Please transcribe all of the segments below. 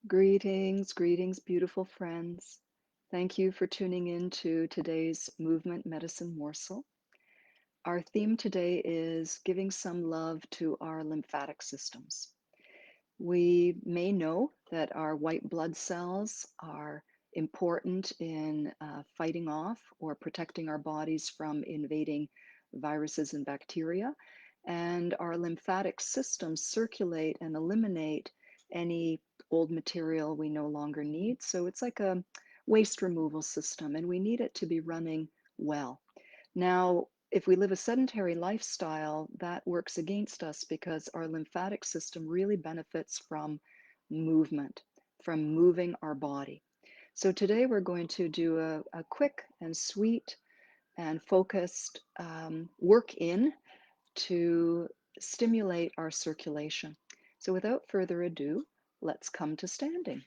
Greetings, greetings, beautiful friends. Thank you for tuning in to today's Movement Medicine Morsel. Our theme today is giving some love to our lymphatic systems. We may know that our white blood cells are important in fighting off or protecting our bodies from invading viruses and bacteria, and our lymphatic systems circulate and eliminate any old material we no longer need. So it's like a waste removal system, and we need it to be running well. Now, if we live a sedentary lifestyle, that works against us because our lymphatic system really benefits from movement, from moving our body. So today we're going to do a quick and sweet and focused work in to stimulate our circulation. So without further ado, let's come to standing.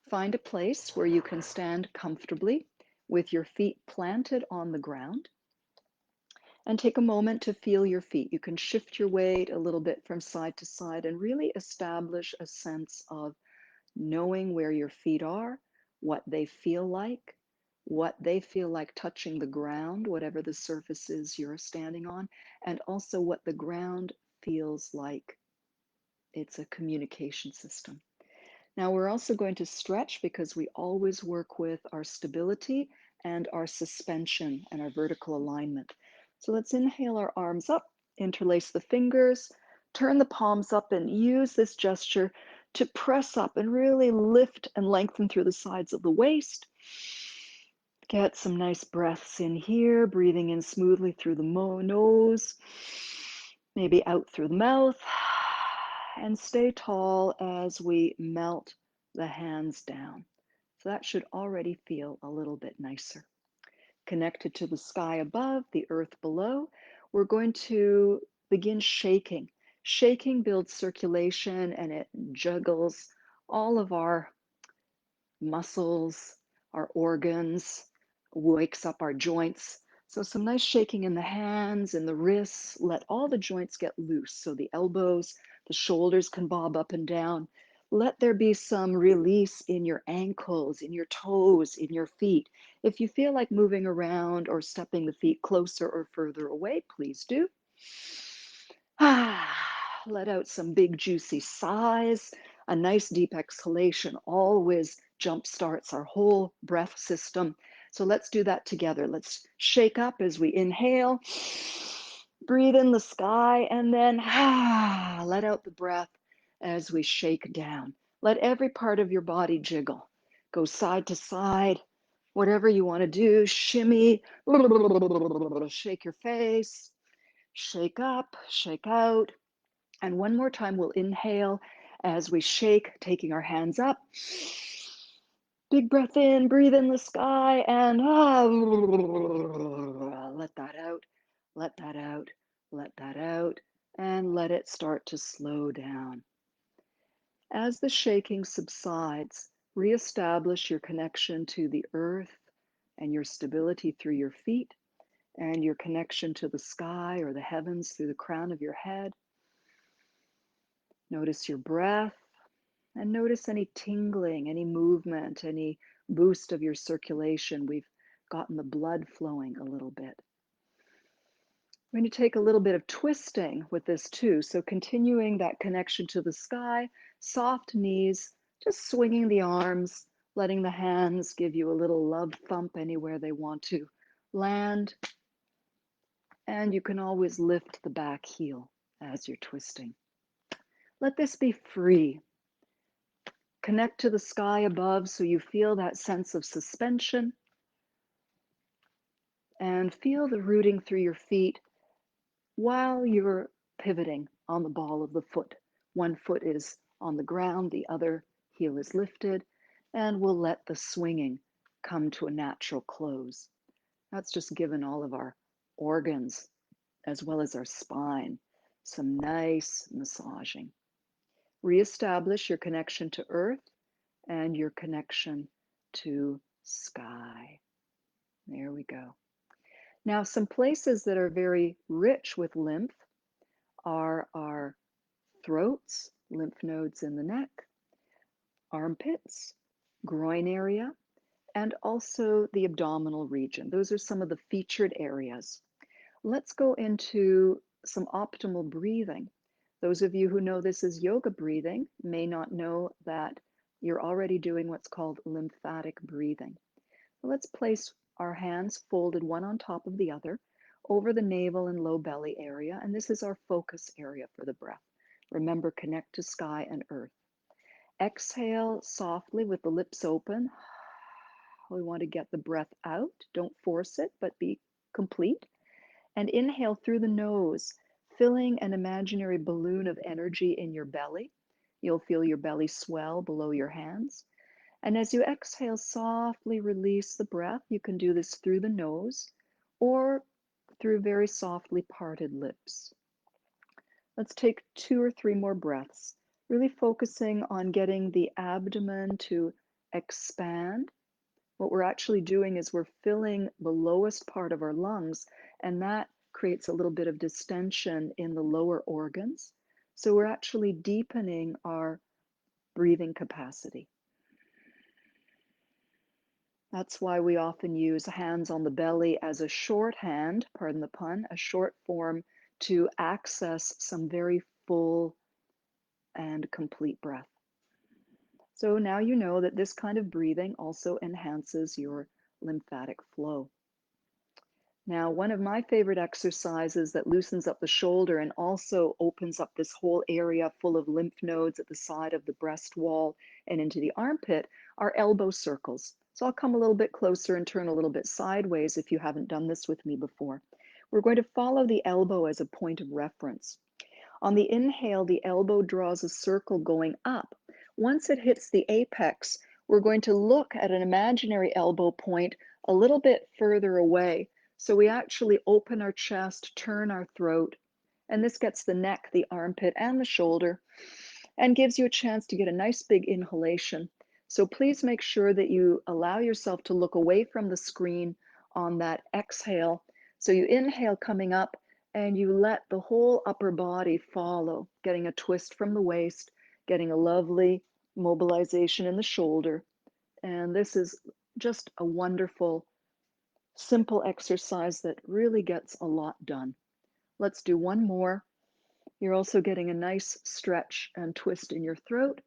Find a place where you can stand comfortably with your feet planted on the ground. And take a moment to feel your feet. You can shift your weight a little bit from side to side and really establish a sense of knowing where your feet are, what they feel like touching the ground, whatever the surface is you're standing on, and also what the ground feels like. It's a communication system. Now we're also going to stretch because we always work with our stability and our suspension and our vertical alignment. So let's inhale our arms up, interlace the fingers, turn the palms up, and use this gesture to press up and really lift and lengthen through the sides of the waist. Get some nice breaths in here, breathing in smoothly through the nose, maybe out through the mouth, and stay tall as we melt the hands down. So that should already feel a little bit nicer. Connected to the sky above, the earth below, we're going to begin shaking. Shaking builds circulation and it juggles all of our muscles, our organs, wakes up our joints. So some nice shaking in the hands and the wrists. Let all the joints get loose. So the elbows, the shoulders can bob up and down. Let there be some release in your ankles, in your toes, in your feet. If you feel like moving around or stepping the feet closer or further away, please do. Let out some big juicy sighs. A nice deep exhalation always jump starts our whole breath system. So let's do that together. Let's shake up as we inhale, breathe in the sky, and then let out the breath as we shake down. Let every part of your body jiggle. Go side to side, whatever you want to do, shimmy, shake your face, shake up, shake out. And one more time, we'll inhale as we shake, taking our hands up. Big breath in, breathe in the sky, and let that out, let that out, let that out, and let it start to slow down. As the shaking subsides, reestablish your connection to the earth and your stability through your feet and your connection to the sky or the heavens through the crown of your head. Notice your breath and notice any tingling, any movement, any boost of your circulation. We've gotten the blood flowing a little bit. We're going to take a little bit of twisting with this too. So continuing that connection to the sky, soft knees, just swinging the arms, letting the hands give you a little love thump anywhere they want to land. And you can always lift the back heel as you're twisting. Let this be free. Connect to the sky above so you feel that sense of suspension. And feel the rooting through your feet while you're pivoting on the ball of the foot. One foot is on the ground, the other heel is lifted, and we'll let the swinging come to a natural close. That's just given all of our organs, as well as our spine, some nice massaging. Reestablish your connection to earth and your connection to sky. There we go. Now, some places that are very rich with lymph are our throats, lymph nodes in the neck, armpits, groin area, and also the abdominal region. Those are some of the featured areas. Let's go into some optimal breathing. Those of you who know this as yoga breathing may not know that you're already doing what's called lymphatic breathing. Let's place our hands folded one on top of the other over the navel and low belly area, and this is our focus area for the breath. Remember, connect to sky and earth. Exhale softly with the lips open. We want to get the breath out. Don't force it, but be complete. And inhale through the nose, filling an imaginary balloon of energy in your belly. You'll feel your belly swell below your hands. And as you exhale, softly release the breath. You can do this through the nose or through very softly parted lips. Let's take 2 or 3 more breaths, really focusing on getting the abdomen to expand. What we're actually doing is we're filling the lowest part of our lungs, and that creates a little bit of distension in the lower organs. So we're actually deepening our breathing capacity. That's why we often use hands on the belly as a shorthand, pardon the pun, a short form to access some very full and complete breath. So now you know that this kind of breathing also enhances your lymphatic flow. Now, one of my favorite exercises that loosens up the shoulder and also opens up this whole area full of lymph nodes at the side of the breast wall and into the armpit are elbow circles. So I'll come a little bit closer and turn a little bit sideways if you haven't done this with me before. We're going to follow the elbow as a point of reference. On the inhale, the elbow draws a circle going up. Once it hits the apex, we're going to look at an imaginary elbow point a little bit further away. So we actually open our chest, turn our throat, and this gets the neck, the armpit, and the shoulder, and gives you a chance to get a nice big inhalation. So please make sure that you allow yourself to look away from the screen on that exhale. So you inhale coming up, and you let the whole upper body follow, getting a twist from the waist, getting a lovely mobilization in the shoulder. And this is just a wonderful, simple exercise that really gets a lot done. Let's do one more. You're also getting a nice stretch and twist in your throat,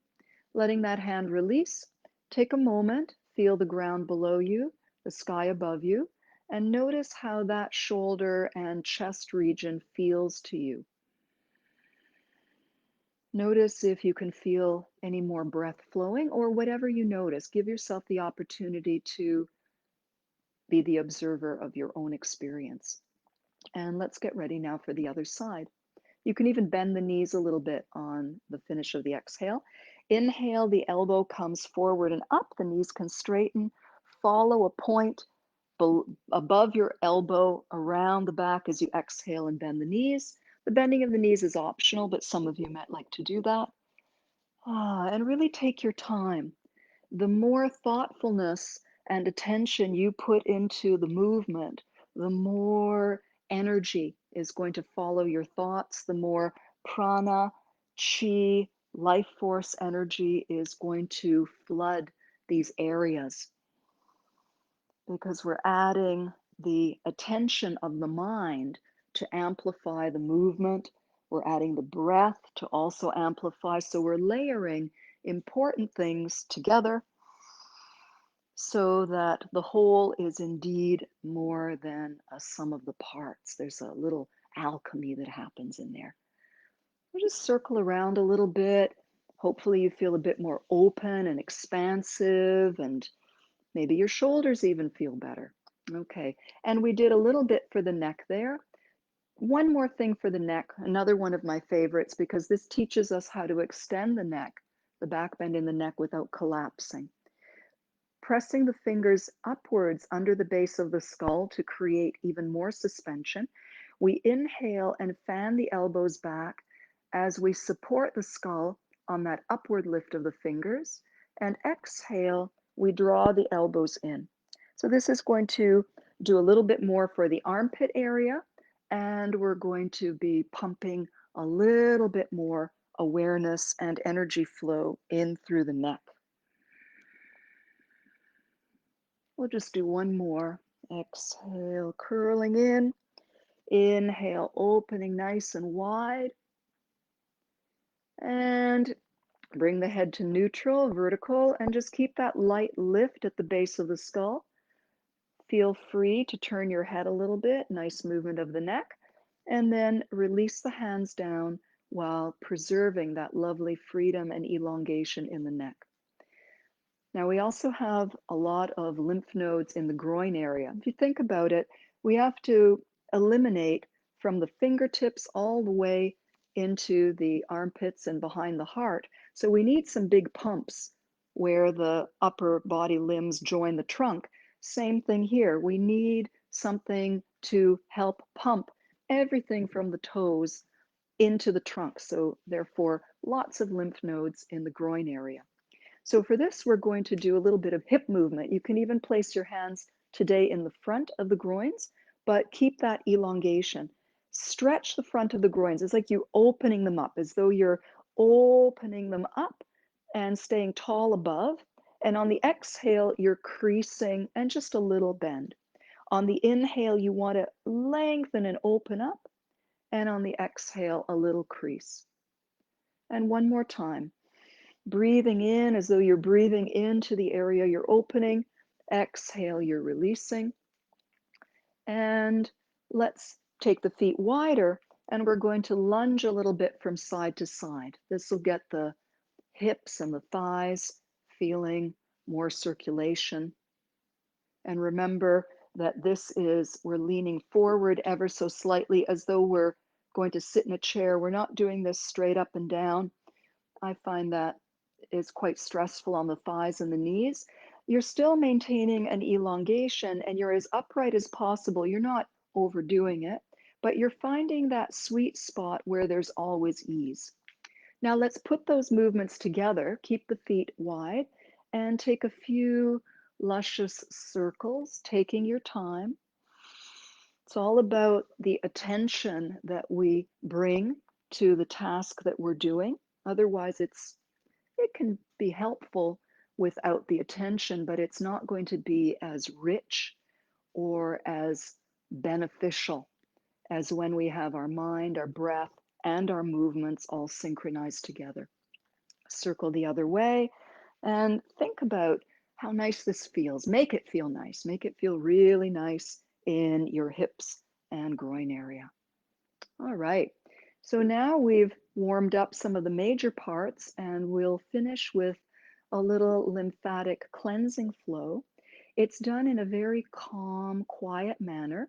letting that hand release. Take a moment, feel the ground below you, the sky above you, and notice how that shoulder and chest region feels to you. Notice if you can feel any more breath flowing or whatever you notice. Give yourself the opportunity to be the observer of your own experience. And let's get ready now for the other side. You can even bend the knees a little bit on the finish of the exhale. Inhale, the elbow comes forward and up, the knees can straighten. Follow a point above your elbow around the back as you exhale and bend the knees. The bending of the knees is optional, but some of you might like to do that. And really take your time. The more thoughtfulness and attention you put into the movement, the more energy is going to follow your thoughts, the more prana, chi, life force energy is going to flood these areas because we're adding the attention of the mind to amplify the movement. We're adding the breath to also amplify. So we're layering important things together so that the whole is indeed more than a sum of the parts. There's a little alchemy that happens in there. We'll just circle around a little bit. Hopefully you feel a bit more open and expansive, and maybe your shoulders even feel better. Okay, and we did a little bit for the neck there. One more thing for the neck, another one of my favorites, because this teaches us how to extend the neck, the back bend in the neck without collapsing. Pressing the fingers upwards under the base of the skull to create even more suspension. We inhale and fan the elbows back as we support the skull on that upward lift of the fingers. And exhale, we draw the elbows in. So this is going to do a little bit more for the armpit area, and we're going to be pumping a little bit more awareness and energy flow in through the neck. We'll just do one more. Exhale, curling in. Inhale, opening nice and wide. And bring the head to neutral, vertical, and just keep that light lift at the base of the skull. Feel free to turn your head a little bit, nice movement of the neck, and then release the hands down while preserving that lovely freedom and elongation in the neck. Now, we also have a lot of lymph nodes in the groin area. If you think about it, we have to eliminate from the fingertips all the way into the armpits and behind the heart. So we need some big pumps where the upper body limbs join the trunk. Same thing here. We need something to help pump everything from the toes into the trunk. So therefore, lots of lymph nodes in the groin area. So for this, we're going to do a little bit of hip movement. You can even place your hands today in the front of the groins, but keep that elongation. Stretch the front of the groins. It's like you're opening them up, as though you're opening them up and staying tall above. And on the exhale, you're creasing and just a little bend. On the inhale, you want to lengthen and open up. And on the exhale, a little crease. And one more time. Breathing in as though you're breathing into the area you're opening. Exhale, you're releasing. And let's take the feet wider, and we're going to lunge a little bit from side to side. This will get the hips and the thighs feeling more circulation. And remember that we're leaning forward ever so slightly as though we're going to sit in a chair. We're not doing this straight up and down. I find that is quite stressful on the thighs and the knees. You're still maintaining an elongation and you're as upright as possible. You're not overdoing it, but you're finding that sweet spot where there's always ease. Now let's put those movements together. Keep the feet wide and take a few luscious circles, taking your time. It's all about the attention that we bring to the task that we're doing. Otherwise, it can be helpful without the attention, but it's not going to be as rich or as beneficial as when we have our mind, our breath, and our movements all synchronized together. Circle the other way and think about how nice this feels. Make it feel nice. Make it feel really nice in your hips and groin area. All right. So now we've warmed up some of the major parts and we'll finish with a little lymphatic cleansing flow. It's done in a very calm, quiet manner.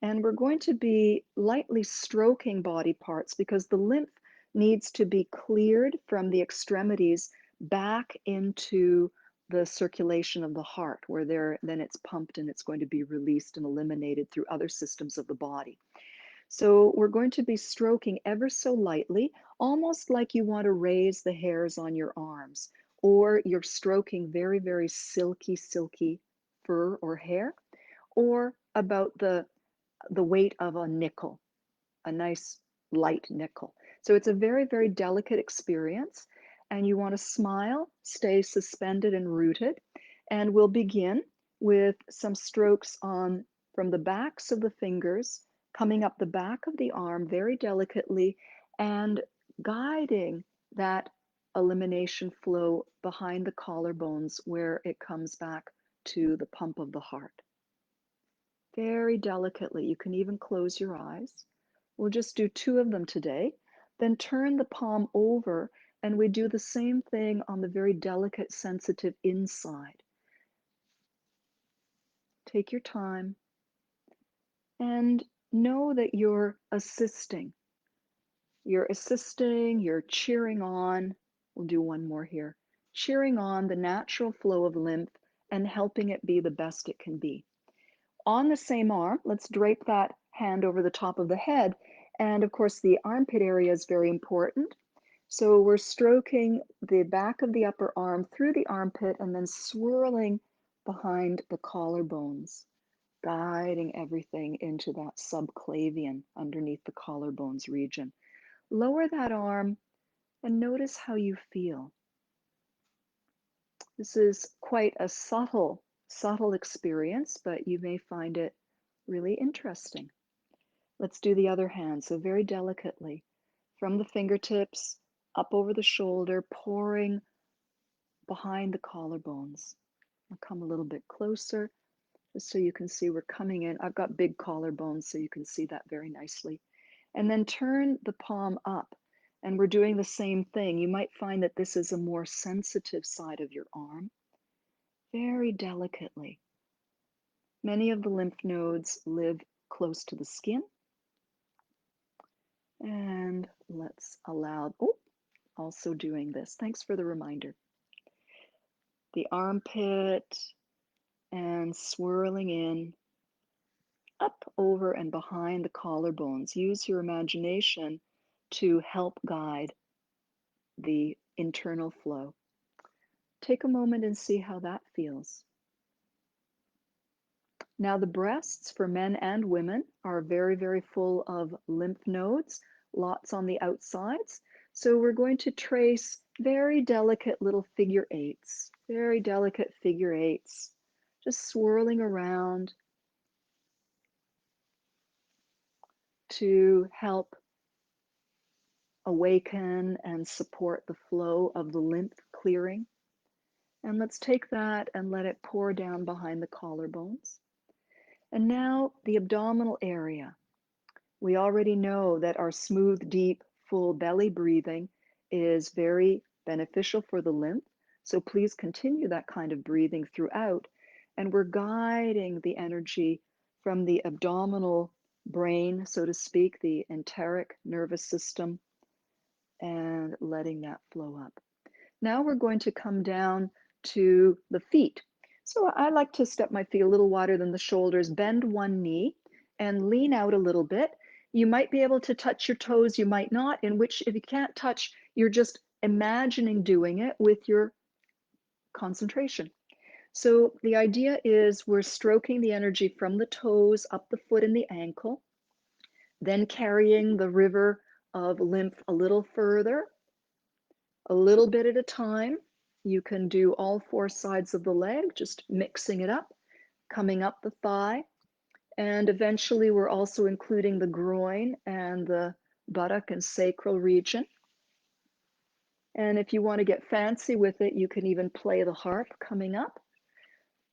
And we're going to be lightly stroking body parts because the lymph needs to be cleared from the extremities back into the circulation of the heart, where then it's pumped and it's going to be released and eliminated through other systems of the body. So we're going to be stroking ever so lightly, almost like you want to raise the hairs on your arms, or you're stroking very, very silky, silky fur or hair, or about the weight of a nickel, a nice light nickel. So it's a very, very delicate experience. And you want to smile, stay suspended and rooted. And we'll begin with some strokes on from the backs of the fingers, coming up the back of the arm very delicately and guiding that elimination flow behind the collarbones where it comes back to the pump of the heart. Very delicately. You can even close your eyes. We'll just do 2 of them today. Then turn the palm over and we do the same thing on the very delicate, sensitive inside. Take your time and know that you're assisting. You're assisting, you're cheering on. We'll do one more here. Cheering on the natural flow of lymph and helping it be the best it can be. On the same arm, let's drape that hand over the top of the head. And of course, the armpit area is very important. So we're stroking the back of the upper arm through the armpit and then swirling behind the collarbones, guiding everything into that subclavian underneath the collarbones region. Lower that arm and notice how you feel. This is quite a subtle subtle experience, but you may find it really interesting. Let's do the other hand. So very delicately, from the fingertips up over the shoulder, pouring behind the collarbones. I'll come a little bit closer just so you can see we're coming in. I've got big collarbones, so you can see that very nicely. And then turn the palm up, and we're doing the same thing. You might find that this is a more sensitive side of your arm. Very delicately. Many of the lymph nodes live close to the skin. And let's allow, also doing this. Thanks for the reminder. The armpit and swirling in, up, over, and behind the collarbones. Use your imagination to help guide the internal flow. Take a moment and see how that feels. Now, the breasts for men and women are very, very full of lymph nodes, lots on the outsides. So we're going to trace very delicate little figure eights, very delicate figure eights, just swirling around to help awaken and support the flow of the lymph clearing. And let's take that and let it pour down behind the collarbones. And now the abdominal area. We already know that our smooth, deep, full belly breathing is very beneficial for the lymph. So please continue that kind of breathing throughout. And we're guiding the energy from the abdominal brain, so to speak, the enteric nervous system, and letting that flow up. Now we're going to come down to the feet. So I like to step my feet a little wider than the shoulders, bend one knee, and lean out a little bit. You might be able to touch your toes, you might not, in which if you can't touch, you're just imagining doing it with your concentration. So the idea is we're stroking the energy from the toes up the foot and the ankle, then carrying the river of lymph a little further, a little bit at a time. You can do all four sides of the leg, just mixing it up, coming up the thigh. And eventually we're also including the groin and the buttock and sacral region. And if you want to get fancy with it, you can even play the harp coming up.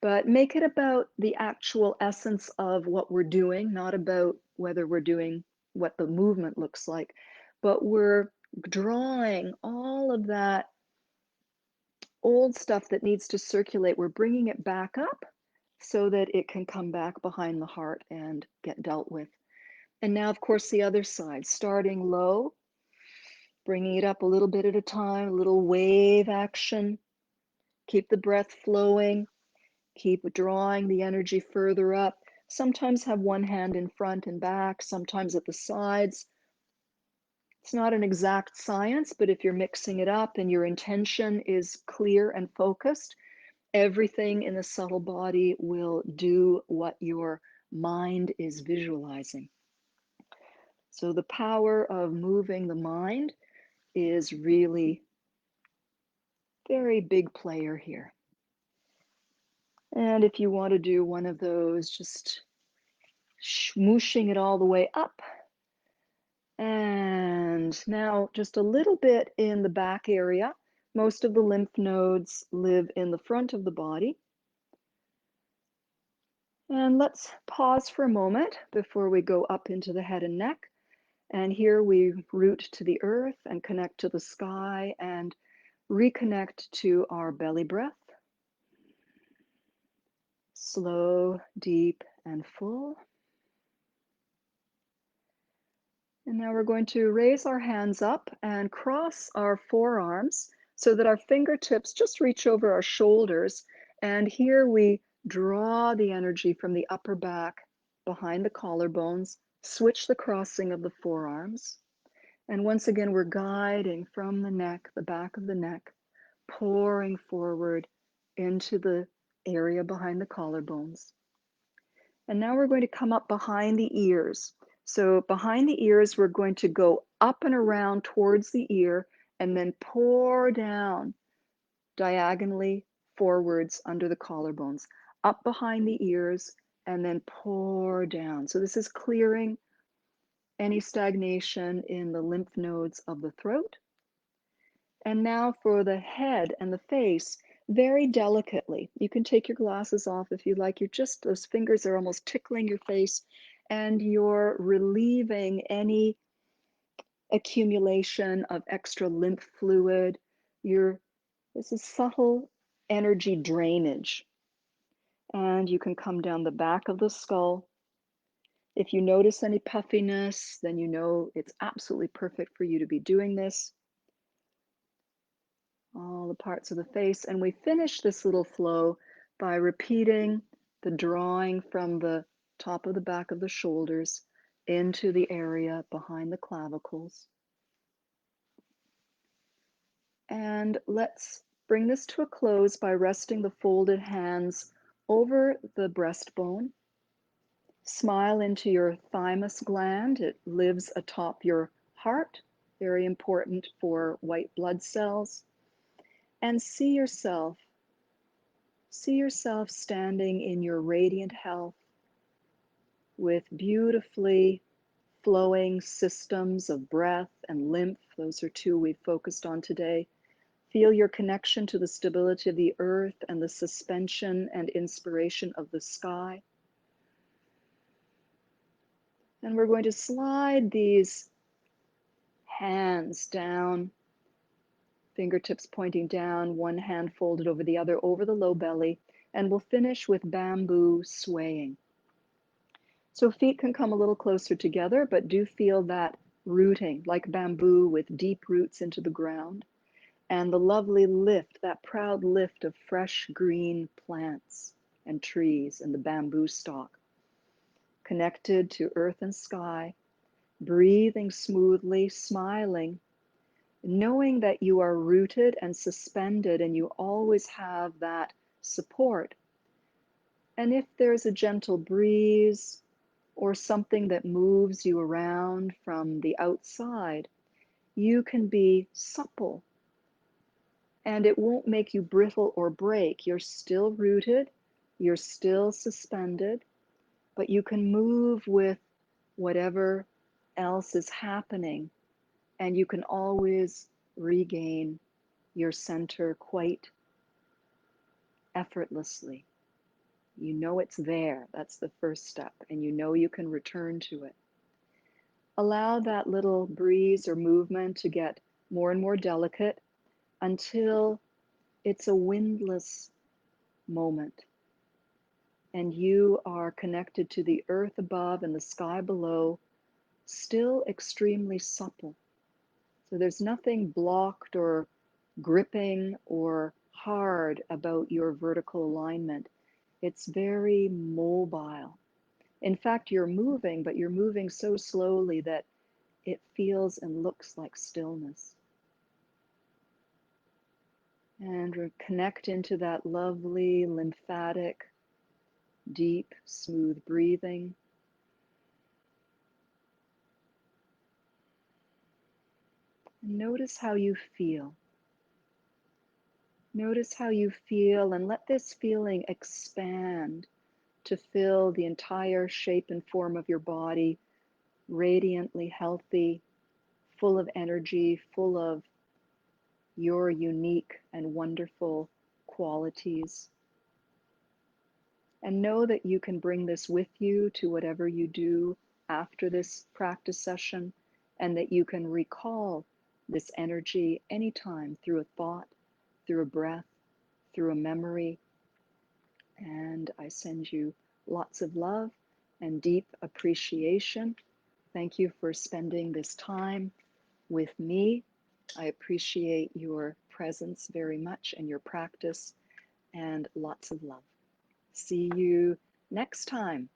But make it about the actual essence of what we're doing, not about whether we're doing what the movement looks like, but we're drawing all of that old stuff that needs to circulate. We're bringing it back up so that it can come back behind the heart and get dealt with. And now, of course, the other side, starting low, bringing it up a little bit at a time, a little wave action. Keep the breath flowing. Keep drawing the energy further up. Sometimes have one hand in front and back, sometimes at the sides. It's not an exact science, but if you're mixing it up and your intention is clear and focused, everything in the subtle body will do what your mind is visualizing. So the power of moving the mind is really very big player here. And if you want to do one of those, just smooshing it all the way up. And now just a little bit in the back area. Most of the lymph nodes live in the front of the body. And let's pause for a moment before we go up into the head and neck. And here we root to the earth and connect to the sky and reconnect to our belly breath. Slow, deep, and full. And now we're going to raise our hands up and cross our forearms so that our fingertips just reach over our shoulders. And here we draw the energy from the upper back behind the collarbones, switch the crossing of the forearms. And once again, we're guiding from the neck, the back of the neck, pouring forward into the area behind the collarbones. And now we're going to come up behind the ears. So behind the ears, we're going to go up and around towards the ear and then pour down diagonally forwards under the collarbones. up behind the ears, and then pour down. So this is clearing any stagnation in the lymph nodes of the throat. And now for the head and the face, very delicately. You can take your glasses off if you like. You're just, those fingers are almost tickling your face, and you're relieving any accumulation of extra lymph fluid. This is subtle energy drainage. And you can come down the back of the skull. If you notice any puffiness, then you know it's absolutely perfect for you to be doing this. All the parts of the face. And we finish this little flow by repeating the drawing from the top of the back of the shoulders into the area behind the clavicles. And let's bring this to a close by resting the folded hands over the breastbone. Smile into your thymus gland. It lives atop your heart, very important for white blood cells. And see yourself standing in your radiant health with beautifully flowing systems of breath and lymph. Those are two we've focused on today. Feel your connection to the stability of the earth and the suspension and inspiration of the sky. And we're going to slide these hands down, fingertips pointing down, one hand folded over the other, over the low belly, and we'll finish with bamboo swaying. So feet can come a little closer together, but do feel that rooting, like bamboo with deep roots into the ground, and the lovely lift, that proud lift of fresh green plants and trees and the bamboo stalk, connected to earth and sky, breathing smoothly, smiling, knowing that you are rooted and suspended and you always have that support. And if there's a gentle breeze or something that moves you around from the outside, you can be supple and it won't make you brittle or break. You're still rooted, you're still suspended, but you can move with whatever else is happening, and you can always regain your center quite effortlessly. You know it's there. That's the first step, and you know you can return to it. Allow that little breeze or movement to get more and more delicate until it's a windless moment and you are connected to the earth above and the sky below, still extremely supple. So there's nothing blocked or gripping or hard about your vertical alignment. It's very mobile. In fact, you're moving, but you're moving so slowly that it feels and looks like stillness. And connect into that lovely lymphatic, deep, smooth breathing. And notice how you feel. Notice how you feel and let this feeling expand to fill the entire shape and form of your body, radiantly healthy, full of energy, full of your unique and wonderful qualities. And know that you can bring this with you to whatever you do after this practice session, and that you can recall this energy anytime through a thought, through a breath, through a memory. And I send you lots of love and deep appreciation. Thank you for spending this time with me. I appreciate your presence very much and your practice, and lots of love. See you next time.